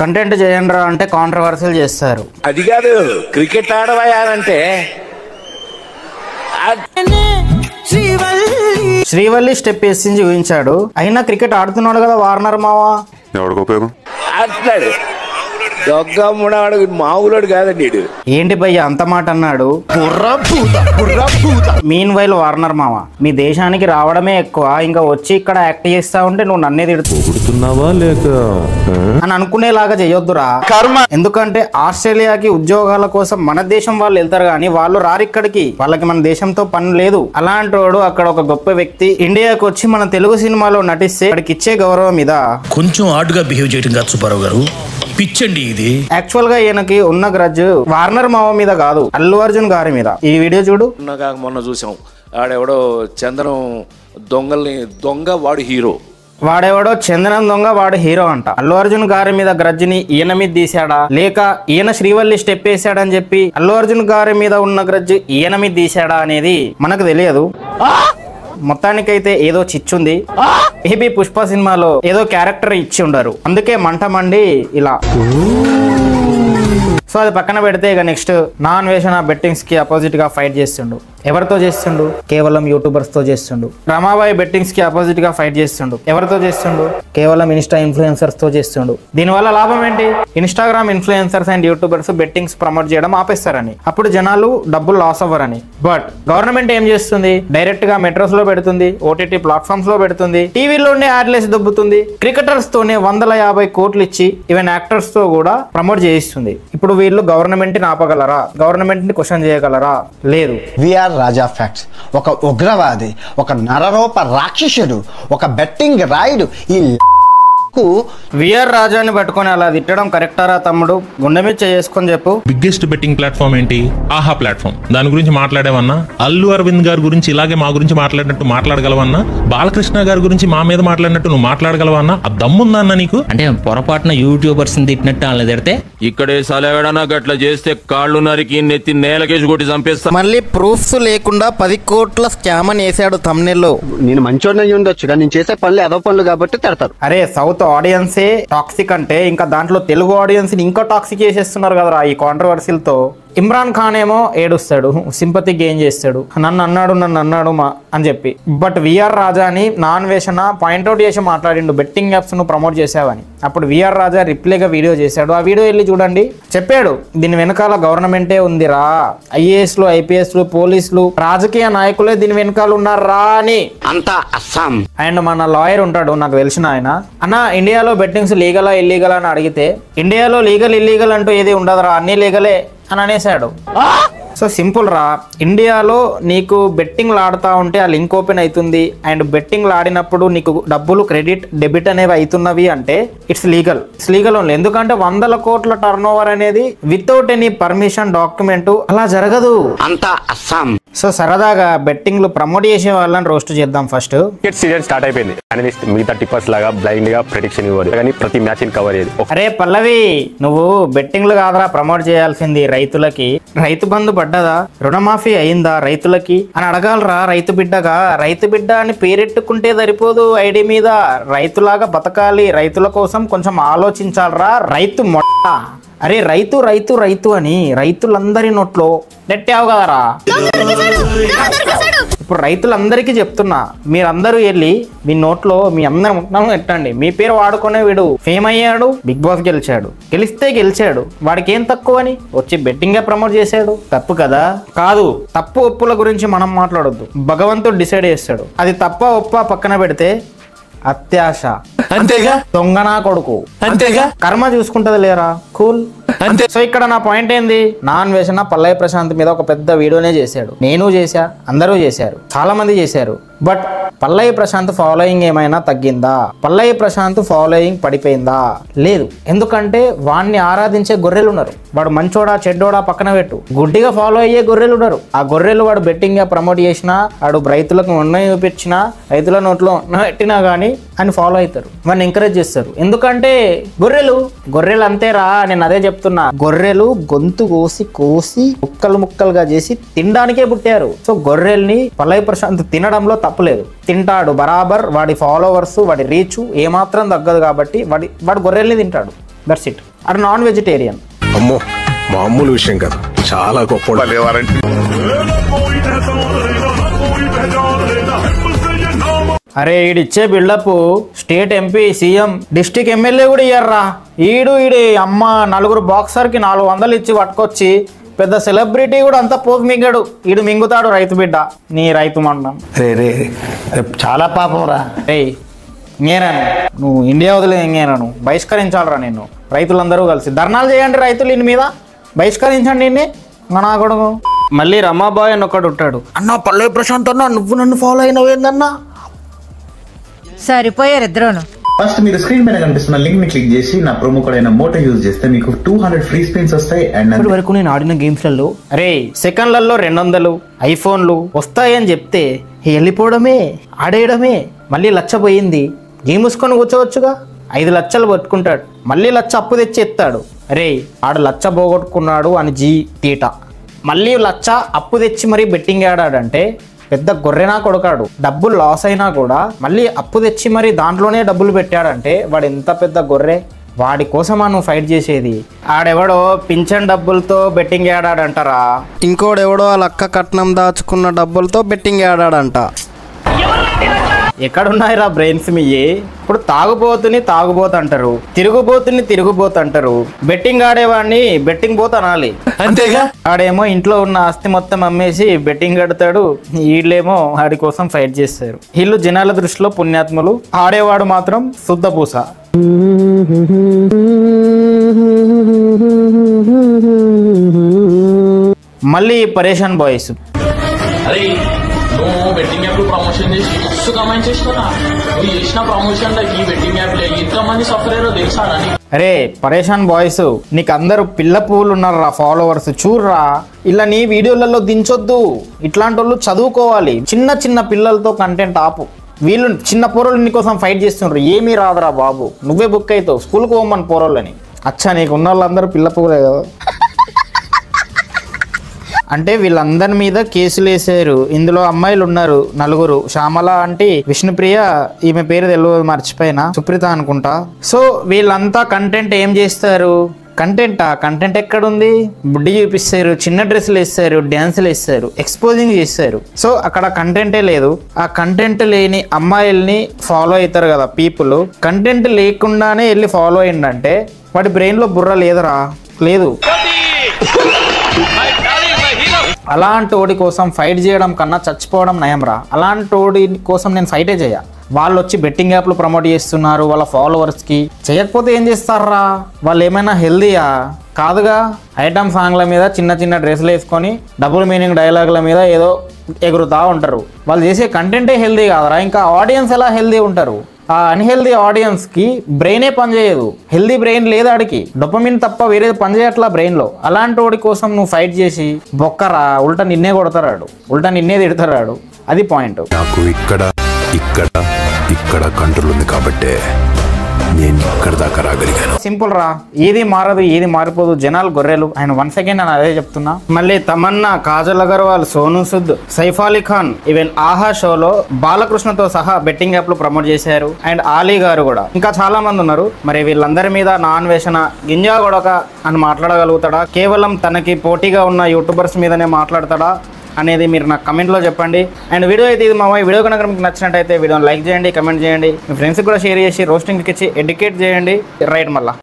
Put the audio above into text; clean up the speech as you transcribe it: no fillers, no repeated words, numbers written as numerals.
Content చేయండి రా అంటే కాంట్రవర్సీలు చేస్తారు. అది కాదు క్రికెట్ ఆడవాయాలంటే శ్రీవల్లి స్టెప్ వేసి చూపించాడు. అయినా క్రికెట్ ఆడుతున్నాడు కదా వార్నర్ మావా. ఎవరికి ఉపయోగం? ఆడుతున్నాడు దొంగ మునవాడు మామూలుడు కాదండి. ఏంటి భయ్య అంత మాట అన్నాడు? మీన్ వైల్ వార్నర్ మావా, మీ దేశానికి రావడమే ఎక్కువ, ఇంకా వచ్చి ఇక్కడ యాక్ట్ చేస్తా ఉంటే నువ్వు నన్నే తిడుతున్నావా లేక అని అనుకునేలాగా చేయొద్దురా. ఎందుకంటే ఆస్ట్రేలియాకి ఉద్యోగాల కోసం మన దేశం వాళ్ళు వెళ్తారు కానీ వాళ్ళు రారు ఇక్కడికి. వాళ్ళకి మన దేశంతో పని లేదు. అలాంటి వాడు అక్కడ ఒక గొప్ప వ్యక్తి ఇండియాకి వచ్చి మన తెలుగు సినిమాలో నటిస్తే అక్కడికి ఇచ్చే గౌరవం మీద కొంచెం ఆర్డుగా బిహేవ్ చేయడం కాదు సుబ్బారావు గారు, పిచ్చండి ఇది. యాక్చువల్ గా ఈయనకి ఉన్న గ్రడ్జ్ వార్నర్ మావ మీద కాదు, అల్లు అర్జున్ గారి మీద. ఈ వీడియో చూడు. మొన్న చూసాం ఆడెవడో చందనం దొంగ వాడు హీరో, వాడెవడో చందనం దొంగ వాడు హీరో అంట. అల్లు అర్జున్ గారి మీద గ్రడ్జ్ ని ఈయన మీద తీసాడా లేక ఈయన శ్రీవల్లి స్టెప్ వేసాడని చెప్పి అల్లు అర్జున్ గారి మీద ఉన్న గ్రడ్జ్ ఈయన మీద తీసాడా అనేది మనకు తెలియదు. మొత్తానికైతే ఏదో చిచ్చుంది. ఏబీ పుష్ప సినిమాలో ఏదో క్యారెక్టర్ ఇచ్చి ఉండరు, అందుకే మంట మండి ఇలా. సో అది పక్కన పెడితే ఇక నెక్స్ట్ నాన్ వేషణ బెట్టింగ్స్ కి అపోజిట్ గా ఫైట్ చేస్తుండు. ఎవరితో చేస్తుండు? కేవలం యూట్యూబర్స్ తో చేస్తుండు. రమాబాయి బెట్టింగ్స్ కి అపోజిట్ గా ఫైట్ చేస్తుండు. ఎవరితో చేస్తుండు? కేవలం ఇన్స్టా ఇన్ఫ్లుయెన్సర్స్ తో చేస్తుండు. దీనివల్ల లాభం ఏంటి? Instagram influencers and YouTubers bettings promote చేయడం ఆపేస్తారని, అప్పుడు జనాలు డబ్బులు లాస్ అవ్వరని. బట్ గవర్నమెంట్ ఏం చేస్తుంది? డైరెక్ట్ గా మెట్రోస్ లో పెడుతుంది, ఓటీటీ ప్లాట్ఫామ్స్ లో పెడుతుంది, టీవీలోనే యాడ్లెస్ దొబ్బుతుంది. క్రికెటర్స్ తోనే 150 కోట్లు ఇచ్చి ఈవెన్ యాక్టర్స్ తో కూడా ప్రమోట్ చేయిస్తుంది. ఇప్పుడు వీళ్ళు గవర్నమెంట్ ని ఆపగలరా? గవర్నమెంట్ ని క్వశ్చన్ చేయగలరా? లేదు. రాజా ఫ్యాక్ట్స్ ఒక ఉగ్రవాది, ఒక నరరూప రాక్షసుడు, ఒక బెట్టింగ్ రాయుడు. ఈ విఆర్ రాజాని పట్టుకొని అలా తిట్టడం కరెక్టారా తమ్ముడు? గుండె మీద చేసుకొని చెప్పు. బిగ్గెస్ట్ బెట్టింగ్ ప్లాట్ఫామ్ ఏంటి? ఆహా ప్లాట్ఫామ్. దాని గురించి మాట్లాడేవన్నా? అల్లు అరవింద్ గారి గురించి ఇలాగే మా గురించి మాట్లాడినట్టు మాట్లాడగలవన్నా? బాలకృష్ణ గారి గురించి మా మీద మాట్లాడినట్టు నువ్వు మాట్లాడగలవన్నా? ఆ దమ్ముందన్న నీకు? అంటే పొరపాటున యూట్యూబర్స్ తిట్టినట్టు వాళ్ళని తిడితే ఇక్కడే సలవేడనా గట్ల చేస్తే కాళ్ళు నరికి నెత్తి నేలకేసి కొట్టి చంపేస్తా. మళ్ళీ ప్రూఫ్స్ లేకుండా 10 కోట్ల స్కామ్ అని వేసాడు thumbnail. నేను మంచోడిని ఉండొచ్చు కానీ నేను చేసే పనులు ఏదో పనులు కాబట్టి తిడతారు. అరే సౌత్ ఆడియన్సే టాక్సిక్ అంటే ఇంకా దాంట్లో తెలుగు ఆడియన్స్ ని ఇంకా టాక్సిక్ చేసేస్తున్నారు కదరా ఈ కాంట్రవర్సీలతో. ఇమ్రాన్ ఖాన్ ఏమో ఏడుస్తాడు, సింపతి గెయిన్ చేస్తాడు, నన్ను అన్నాడు మా అని చెప్పి. బట్ విఆర్ రాజాని నాన్ వేషణ పాయింట్అవుట్ చేసి మాట్లాడిండు, బెట్టింగ్ యాప్స్ ను ప్రమోట్ చేసావని. అప్పుడు విఆర్ రాజా రిప్లైగా వీడియో చేశాడు. ఆ వీడియో వెళ్ళి చూడండి. చెప్పాడు దీని వెనకాల గవర్నమెంటే ఉందిరా, ఐఏఎస్లు ఐపీఎస్లు పోలీసులు రాజకీయ నాయకులే దీని వెనకాల ఉన్నారా అని. అంతా అస్సాం. అండ్ మన లాయర్ ఉంటాడు నాకు తెలిసిన ఆయన, అన్న ఇండియాలో బెట్టింగ్స్ లీగలా ఇల్లీగల్ అని అడిగితే ఇండియాలో లీగల్ ఇల్లీగల్ అంటూ ఏది ఉండదురా, అన్ని లీగలే అని అనేసాడు. సో సింపుల్ రా, ఇండియాలో నీకు బెట్టింగ్లు ఆడుతూ ఉంటే ఆ లింక్ ఓపెన్ అవుతుంది అండ్ బెట్టింగ్లు ఆడినప్పుడు నీకు డబ్బులు క్రెడిట్ డెబిట్ అనేవి అవుతున్నవి అంటే ఇట్స్ లీగల్ ఓన్లీ. ఎందుకంటే 100 కోట్ల టర్న్ ఓవర్ అనేది వితౌట్ ఎనీ పర్మిషన్ డాక్యుమెంట్ అలా జరగదు. అంతా అస్సాం. సో సరదాగా బెట్టింగ్లు ప్రమోట్ చేసే వాళ్ళని రోస్ట్ చేద్దాం. ఫస్ట్ సీజన్ స్టార్ట్ అయిపోయింది. అనలిస్ట్ మిగతా టిప్పర్స్ లాగా బ్లైండ్ గా ప్రెడిక్షన్ ఇవ్వరు కానీ ప్రతి మ్యాచ్ ని కవర్ చేయదు. అరే పల్లవి, నువ్వు బెట్టింగ్లు కాదురా ప్రమోట్ చేయాల్సింది రైతులకి. రైతు బంధు పడ్డదా? రుణమాఫీ అయిందా రైతులకి అని అడగాలరా. రైతు బిడ్డగా రైతు బిడ్డ అని పేరెట్టుకుంటే సరిపోదు. ఐడి మీద రైతులాగా బతకాలి, రైతుల కోసం కొంచెం ఆలోచించాలరా. రైతు మొట్ట అరే రైతు రైతు రైతు అని రైతులందరి నోట్లో నెట్టావు కదరా. ఇప్పుడు రైతులందరికీ చెప్తున్నా, మీరందరూ వెళ్ళి మీ నోట్లో మీ అందరి ముఖం పెట్టండి. మీ పేరు వాడుకునే వీడు ఫేమ్ అయ్యాడు, బిగ్ బాస్ గెలిచాడు, గెలిస్తే గెలిచాడు, వాడికి ఏం తక్కువ అని వచ్చి బెట్టింగ్ ప్రమోట్ చేశాడు. తప్పు కదా? కాదు. తప్పు ఒప్పుల గురించి మనం మాట్లాడొద్దు, భగవంతుడు డిసైడ్ చేస్తాడు. అది తప్ప ఒప్ప పక్కన పెడితే అత్యాశ అంతేగా, దొంగనా కొడుకు అంతేగా, కర్మ చూసుకుంటది లేరా. కూల్ అంతే. సో ఇక్కడ నా పాయింట్ ఏంది, నాన్ వేషణ పల్లవి ప్రశాంత్ మీద ఒక పెద్ద వీడియోనే చేశాడు. నేను చేశా, అందరూ చేశారు, చాలా మంది చేశారు. బట్ పల్లవి ప్రశాంత్ ఫాలోయింగ్ ఏమైనా తగ్గిందా? పల్లవి ప్రశాంత్ ఫాలోయింగ్ పడిపోయిందా? లేదు. ఎందుకంటే వాడిని ఆరాధించే గొర్రెలు ఉన్నారు. వాడు మంచోడా చెడ్డోడా పక్కన పెట్టు, గుడ్డిగా ఫాలో అయ్యే గొర్రెలు ఉన్నారు. ఆ గొర్రెలు వాడు బెట్టింగ్ గా ప్రమోట్ చేసినా, వాడు రైతులకు ఉన్నాయి చూపించినా, రైతుల నోట్లో పెట్టినా గానీ అని ఫాలో అవుతారు, వాడిని ఎంకరేజ్ చేస్తారు. ఎందుకంటే గొర్రెలు అంతేరా. నేను అదే చెప్తున్నా, గొర్రెలు గొంతు కోసి ముక్కలుగా చేసి తినడానికే పుట్టారు. సో గొర్రెల్ని పల్లవి ప్రశాంత్ తినడంలో తప్పులేదు, తింటాడు బరాబర్. వాడి ఫాలోవర్స్ వాడి రీచ్ ఏమాత్రం తగ్గదు కాబట్టి వాడు గొర్రెల్ని తింటాడు. That's it. అటు నాన్ వెజిటేరియన్. అమ్మో మామూలు విషయం కాదు, చాలా గొప్ప. అరే ఈడిచ్చే buildup state MP, CM, district MLA కూడా ఇయ్యర్రా. ఈడి అమ్మ నలుగురు బాక్సర్కి 400 ఇచ్చి పట్టుకొచ్చి పెద్ద సెలబ్రిటీ కూడా అంతా పోగు మింగాడు. ఈడు మింగుతాడు రైతు బిడ్డ. నీ రైతు మండం రే చాలా పాపం రా. ఇంకేనాను నువ్వు ఇండియా వదిలే ఇంకేనాను బహిష్కరించాలరా నేను. రైతులందరూ కలిసి ధర్నాలు చేయండి, రైతులు ఇన్ని మీద బహిష్కరించండి ఇన్ని. నా కొడుకు మళ్ళీ రమాబాయ్ అని ఒకడు ఉంటాడు. అన్నా పల్లె ప్రశాంత్ అన్నా నువ్వు నన్ను ఫాలో అయినవేందన్నా. సరిపోయారు ఇద్దరును. ఫస్ట్ మీరు స్క్రీన్ పైన కనిపిస్తున్న లింక్ ని క్లిక్ చేసి నా ప్రోమో కోడ్ అయిన మోటో యూజ్ చేస్తే మీకు 200 ఫ్రీ స్పిన్స్ వస్తాయి. అండ్ ఇప్పటి వరకు నేను ఆడిన గేమ్స్లలో అరే సెకండ్లలో 200 ఐఫోన్లు వస్తాయని చెప్తే వెళ్ళిపోవడమే, ఆడేయడమే. మళ్ళీ 1,00,000 పోయింది, గేమ్ మూసుకొని కూర్చోవచ్చుగా. 5 లక్షలు పట్టుకుంటాడు, మళ్ళీ 1,00,000 అప్పు తెచ్చి ఎత్తాడు. అరే ఆడు 1,00,000 పోగొట్టుకున్నాడు అని తీట. మళ్ళీ 1,00,000 అప్పు తెచ్చి మరీ బెట్టింగ్ ఆడాడంటే పెద్ద గొర్రెనా కొడకాడు. డబ్బులు లాస్ అయినా కూడా మళ్ళీ అప్పు తెచ్చి మరి దాంట్లోనే డబ్బులు పెట్టాడంటే వాడు ఎంత పెద్ద గొర్రె. వాడి కోసమా నువ్వు ఫైట్ చేసేది? ఆడెవడో పింఛన్ డబ్బులతో బెట్టింగ్ ఆడాడంటారా, ఇంకోడెవడో ఆ లక్క కట్నం దాచుకున్న డబ్బులతో బెట్టింగ్ ఆడాడంట. ఎక్కడున్నాయిరా బ్రెయిన్స్ మీయే? ఇప్పుడు తాగుబోతు అంటారు, తిరుగుబోతు అంటారు. బెట్టింగ్ ఆడేవాడిని బెట్టింగ్ పోతు అనాలి అంతేగా. ఆడేమో ఇంట్లో ఉన్న ఆస్తి మొత్తం అమ్మేసి బెట్టింగ్ ఆడతాడు, వీళ్ళేమో ఆడి కోసం ఫైట్ చేస్తారు. వీళ్ళు జనాల దృష్టిలో పుణ్యాత్ములు, ఆడేవాడు మాత్రం శుద్ధపూస. మళ్ళీ పరేషాన్ బాయ్స్. బెట్టింగ్ యాప్ ప్రమోషన్ చేసి మస్తు కమెంట్ చేసినా నువ్వు చేసిన ప్రమోషన్ ఈ బెట్టింగ్ యాప్ ఎంతమంది సఫర్ అయ్యారో తెలుసా? అరే పరేషాన్ బాయ్స్, నీకు అందరూ పిల్ల పువ్వులు ఉన్నారా ఫాలోవర్స్, చూడరా. ఇలా నీ వీడియోలలో దించొద్దు. ఇట్లాంటి వాళ్ళు చదువుకోవాలి. చిన్న పిల్లలతో కంటెంట్ ఆపు. వీళ్ళు చిన్న పోరోళ్ళు నీకోసం ఫైట్ చేస్తుండ్రు. ఏమీ రాదురా బాబు, నువ్వే బుక్ అవుతావు స్కూల్కి పోమని పోరోళ్ళని. అచ్చా నీకు ఉన్న వాళ్ళందరూ పిల్ల పువ్వులే కదా. అంటే వీళ్ళందరి మీద కేసులు వేసారు. ఇందులో అమ్మాయిలు ఉన్నారు 4. శ్యామల అంటే విష్ణుప్రియ, ఈమె పేరు తెలియదు మర్చిపోయినా, సుప్రీత అనుకుంటా. సో వీళ్ళంతా కంటెంట్ ఏం చేస్తారు? కంటెంట్ ఎక్కడుంది? బుడ్డి చూపిస్తారు, చిన్న డ్రెస్సులు వేస్తారు, డ్యాన్సులు వేస్తారు, ఎక్స్పోజింగ్ చేస్తారు. సో అక్కడ కంటెంటే లేదు. ఆ కంటెంట్ లేని అమ్మాయిల్ని ఫాలో అవుతారు కదా పీపుల్. కంటెంట్ లేకుండానే వెళ్ళి ఫాలో అయిందంటే వాడి బ్రెయిన్లో బుర్ర లేదురా, లేదు. అలాంటి వాడి కోసం ఫైట్ చేయడం కన్నా చచ్చిపోవడం నయంరా. అలాంటి వాడి కోసం నేను ఫైటే చేయ. వాళ్ళు వచ్చి బెట్టింగ్ యాప్లు ప్రమోట్ చేస్తున్నారు వాళ్ళ ఫాలోవర్స్కి. చేయకపోతే ఏం చేస్తారా? వాళ్ళు ఏమైనా హెల్దీయా? కాదుగా. ఐటమ్ సాంగ్ల మీద చిన్న డ్రెస్సులు వేసుకొని డబుల్ మీనింగ్ డైలాగుల మీద ఏదో ఎగురుతూ ఉంటారు. వాళ్ళు చేసే కంటెంటే హెల్దీ కాదురా. ఇంకా ఆడియన్స్ ఎలా హెల్దీ ఉంటారు? ఆ అన్హెల్దీ ఆడియన్స్కి బ్రెయినే పనిచేయదు. హెల్దీ బ్రెయిన్ లేదు ఆడికి. డొపమిన్ తప్ప వేరేది పనిచేయట్లా బ్రెయిన్లో. అలాంటి వాడి కోసం నువ్వు ఫైట్ చేసి బొక్కరా, ఉల్టా నిన్నే కొడతారాడు, ఉల్టా నిన్నే తిడతారాడు. అది పాయింట్. నాకు ఇక్కడ కంట్రోల్ ఉంది కాబట్టి నేను ఇక్కడ దాకా రాగలిగాను. సింపుల్ రా. ఏది మారదు, ఏది మారిపోదు. జనాలు గొర్రెలు. ఆయన 1 సెకండ్ నేను అదే చెప్తున్నా. మళ్ళీ తమన్నా, కాజల్ అగర్వాల్, సోనూ సూద్, సైఫ్ అలీ ఖాన్, ఈవెన్ ఆహా షోలో బాలకృష్ణతో సహా బెట్టింగ్ యాప్లు ప్రమోట్ చేశారు. అండ్ ఆలీ గారు కూడా, ఇంకా చాలా మంది ఉన్నారు. మరి వీళ్ళందరి మీద నాన్ వేషణ గింజా కొడక అని మాట్లాడగలుగుతాడా? కేవలం తనకి పోటీగా ఉన్న యూట్యూబర్స్ మీదనే మాట్లాడతాడా అనేది మీరు నాకు కమెంట్లో చెప్పండి. అండ్ వీడియో అయితే ఇది మామయ్య. వీడియో కనుక మీకు నచ్చినట్టయితే వీడియోని లైక్ చేయండి, కమెంట్ చేయండి, మీ ఫ్రెండ్స్కి కూడా షేర్ చేసి రోస్టింగ్కి ఇచ్చి ఎడ్యుకేట్ చేయండి. రైట్ మళ్ళా.